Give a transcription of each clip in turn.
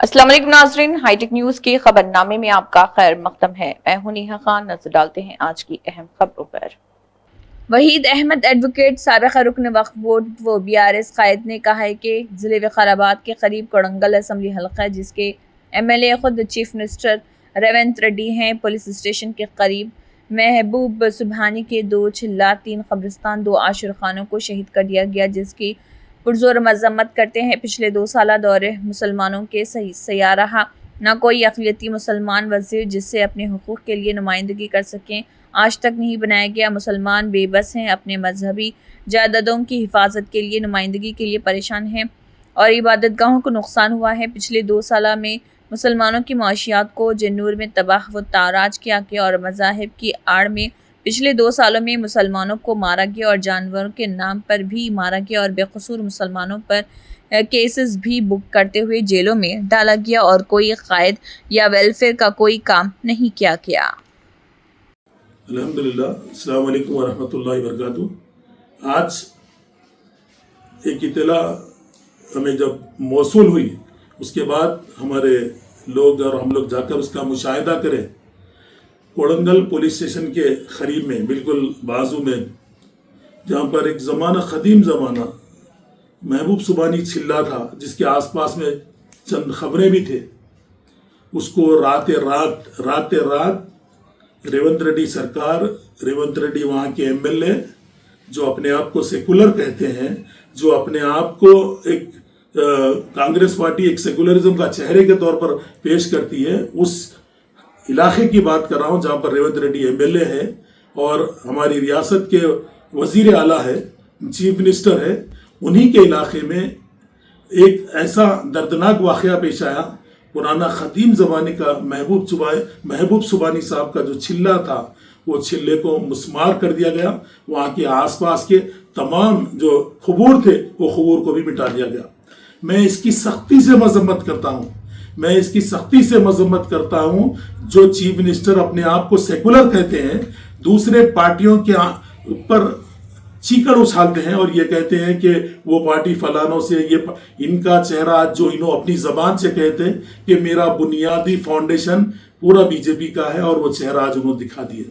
अस्सलाम वालेकुम नाज़रीन, हाईटेक न्यूज़ के खबरनामे में आपका खैर मकदम है। मैं हूं नेहा खान। नजर डालते हैं आज की अहम खबरों पर। वहीद अहमद एडवोकेट साबिक़ रुकन वक्फ बोर्ड व BRS कायद ने कहा है कि ज़िले विकाराबाद के करीब कोड़ंगल असम्बली हल्का है जिसके MLA खुद चीफ मिनिस्टर रेवंत रेड्डी हैं। पुलिस स्टेशन के करीब महबूब सुबहानी के 2 चिल्ला 3 कब्रिस्तान 2 आशिर खानों को शहीद कर दिया गया जिसकी पुरजोर मजम्मत करते हैं। पिछले 2 साल दौरे मुसलमानों के सयाह रहा, न कोई अक़लियती मुसलमान वज़ीर जिससे अपने हुकूक़ के लिए नुमाइंदगी कर सकें आज तक नहीं बनाया गया। मुसलमान बेबस हैं, अपने मजहबी जायदादों की हिफाजत के लिए नुमाइंदगी के लिए परेशान हैं और इबादतगाहों को नुकसान हुआ है। पिछले 2 साल में मुसलमानों की माशियात को जन्नूर में तबाह व ताराज किया गया और मज़ाहिब की आड़ में पिछले 2 सालों में मुसलमानों को मारा गया और जानवरों के नाम पर भी मारा गया और बेकसूर मुसलमानों पर केसेस भी बुक करते हुए जेलों में डाला गया और कोई कायद या वेलफेयर का कोई काम नहीं किया गया। अल्हम्दुलिल्लाह, अस्सलाम वालेकुम वरहमतुल्लाहि वबरकातुहू। आज एक इत्तला हमें जब मौसूल हुई उसके बाद हमारे लोग और हम लोग जाकर उसका मुशाहिदा करें। कोड़ंगल पुलिस स्टेशन के करीब में बिल्कुल बाजू में जहाँ पर एक ज़माना ख़दीम ज़माना महबूब सुबहानी चिल्ला था जिसके आसपास में चंद खबरें भी थे, उसको रात रेवंत रेड्डी सरकार, रेवंत रेड्डी वहाँ के MLA जो अपने आप को सेकुलर कहते हैं, जो अपने आप को एक कांग्रेस पार्टी एक सेकुलरिज्म का चेहरे के तौर पर पेश करती है, उस इलाके की बात कर रहा हूँ जहाँ पर रेवंत रेड्डी MLA है और हमारी रियासत के वजीर आला है, चीफ मिनिस्टर है। उन्हीं के इलाके में एक ऐसा दर्दनाक वाक़या पेश आया। पुराना ख़दीम ज़माने का महबूब सुबहानी साहब का जो चिल्ला था वो चिल्ले को मुस्मार कर दिया गया। वहाँ के आसपास के तमाम जो खबूर थे वो खबूर को भी मिटा दिया गया। मैं इसकी सख्ती से मजम्मत करता हूँ जो चीफ मिनिस्टर अपने आप को सेकुलर कहते हैं, दूसरे पार्टियों के ऊपर चीकड़ उछालते हैं और ये कहते हैं कि वो पार्टी फलानों से ये इनका चेहरा जो इन्हों अपनी ज़बान से कहते हैं कि मेरा बुनियादी फाउंडेशन पूरा बीजेपी का है और वो चेहरा आज उन्होंने दिखा दिए।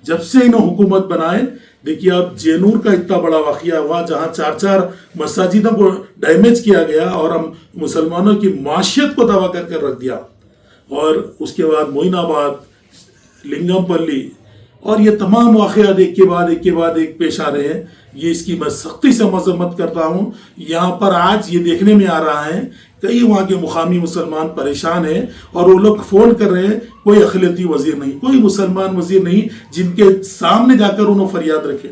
जब से इन्होंने हुकूमत बनाए, देखिए अब जेनूर का इतना बड़ा वाक़या हुआ जहाँ 4 मसाजिदों को डैमेज किया गया और हम मुसलमानों की माशियत को तबाह करके रख दिया, और उसके बाद मोइनाबाद, लिंगमपल्ली और ये तमाम वाक़यात एक के बाद एक पेश आ रहे हैं। ये इसकी मैं सख्ती से मजम्मत करता हूँ। यहाँ पर आज ये देखने में आ रहा है कई वहाँ के मुकामी मुसलमान परेशान हैं और वो लोग फ़ोन कर रहे हैं, कोई अक़लियती वज़ीर नहीं, कोई मुसलमान वज़ीर नहीं जिनके सामने जाकर उन्होंने फरियाद रखे।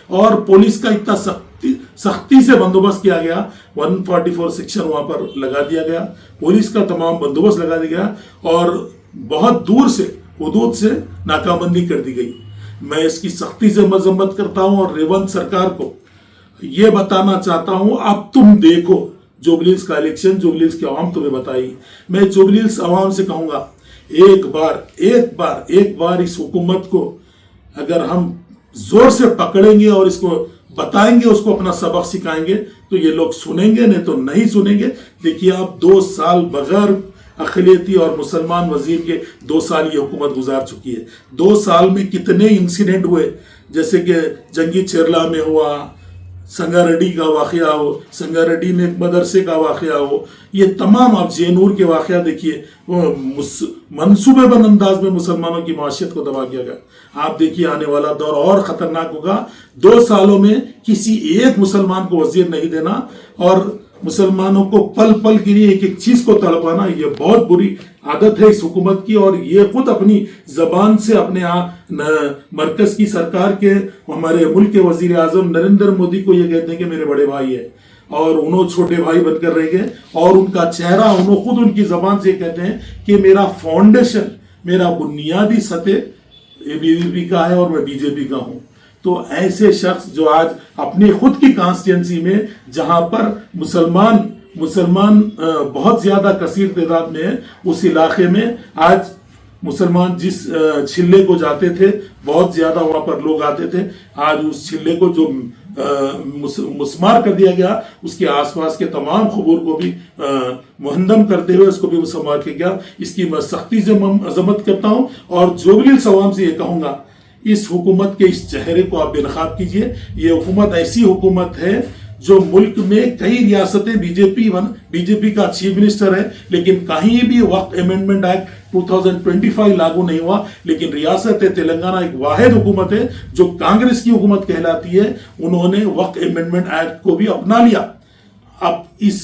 और पुलिस का इतना सख्ती से बंदोबस्त किया गया, 144 सेक्शन वहाँ पर लगा दिया गया, पुलिस का तमाम बंदोबस्त लगा दिया गया और बहुत दूर से हुदूद से नाकाबंदी कर दी गई। मैं इसकी सख्ती से मजम्मत करता हूँ और रेवंत सरकार को ये बताना चाहता हूँ, अब तुम देखो जुबली हिल्स का इलेक्शन, जुबली हिल्स की आवाम तुम्हें बताई। मैं जुबली हिल्स आवाम से कहूँगा, एक बार इस हुकूमत को अगर हम जोर से पकड़ेंगे और इसको बताएंगे, उसको अपना सबक सिखाएंगे तो ये लोग सुनेंगे, नहीं तो नहीं सुनेंगे। देखिए आप 2 साल बगैर अक़लियती और मुसलमान वज़ीर के 2 साल ये हुकूमत गुजार चुकी है। 2 साल में कितने इंसिडेंट हुए, जैसे कि जंगी चेरला में हुआ, संगारेड्डी का वाक़या हो, संगारेड्डी में एक मदरसे का वाक़या हो, ये तमाम आप जेनूर के वाक़या देखिए, मनसूबेबंद अंदाज में मुसलमानों की माशियत को तबाह किया गया। आप देखिए आने वाला दौर और ख़तरनाक होगा। 2 सालों में किसी एक मुसलमान को वज़ीर नहीं देना और मुसलमानों को पल पल के लिए एक चीज़ को तड़पाना, ये बहुत बुरी आदत है इस हुकूमत की। और ये खुद अपनी ज़बान से अपने मरकज़ की सरकार के हमारे मुल्क के वज़ीर आज़म नरेंद्र मोदी को ये कहते हैं कि मेरे बड़े भाई है और उन्होंने छोटे भाई बनकर रह गए, और उनका चेहरा उन्होंने खुद उनकी ज़बान से कहते हैं कि मेरा फाउंडेशन, मेरा बुनियादी सतह बीजेपी का है और मैं बीजेपी का हूँ। तो ऐसे शख्स जो आज अपनी खुद की कॉन्स्टिट्यूंसी में जहाँ पर मुसलमान बहुत ज़्यादा कसीर तादाद में है, उस इलाके में आज मुसलमान जिस छिल्ले को जाते थे, बहुत ज़्यादा वहाँ पर लोग आते थे, आज उस छिल्ले को जो مسمار کر دیا گیا، اس کے آس پاس کے تمام خبور کو بھی مہندم کرتے ہوئے اس کو بھی مسمار کیا گیا. اس کی میں سختی سے مذمت کرتا ہوں اور جوبلی عوام سے یہ کہوں گا اس حکومت کے اس چہرے کو آپ بے نقاب کیجئے. یہ حکومت ایسی حکومت ہے جو ملک میں کئی ریاستیں بی جے پی کا چیف منسٹر ہے، لیکن کہیں بھی وقت امینڈمنٹ ایکٹ 2025 لاگو نہیں ہوا. لیکن ریاست تلنگانہ ایک واحد حکومت ہے جو کانگریس کی حکومت کہلاتی ہے، انہوں نے وقت امینڈمنٹ ایکٹ کو بھی اپنا لیا. اب اس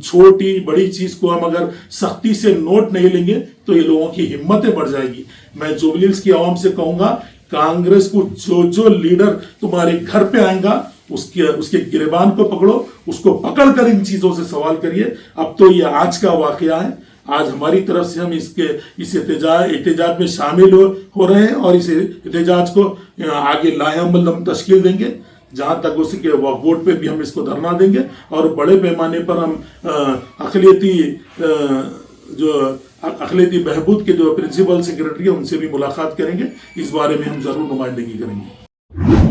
چھوٹی بڑی چیز کو ہم اگر سختی سے نوٹ نہیں لیں گے تو یہ لوگوں کی ہمتیں بڑھ جائے گی. میں جوبلی ہلز کی عوام سے کہوں گا کانگریس کو جو لیڈر تمہارے گھر پہ آئیں گا اس کے گریبان کو پکڑو، اس کو پکڑ کر ان چیزوں سے سوال کریے. اب تو یہ آج کا واقعہ ہے، آج ہماری طرف سے ہم اس احتجاج میں شامل ہو رہے ہیں اور اس احتجاج کو آگے لائے عمل ہم تشکیل دیں گے. جہاں تک ہو سکے وقف بورڈ پہ بھی ہم اس کو دھرنا دیں گے اور بڑے پیمانے پر ہم اقلیتی بہبود کے جو پرنسپل سیکرٹری ہیں ان سے بھی ملاقات کریں گے. اس بارے میں ہم ضرور نمائندگی کریں گے.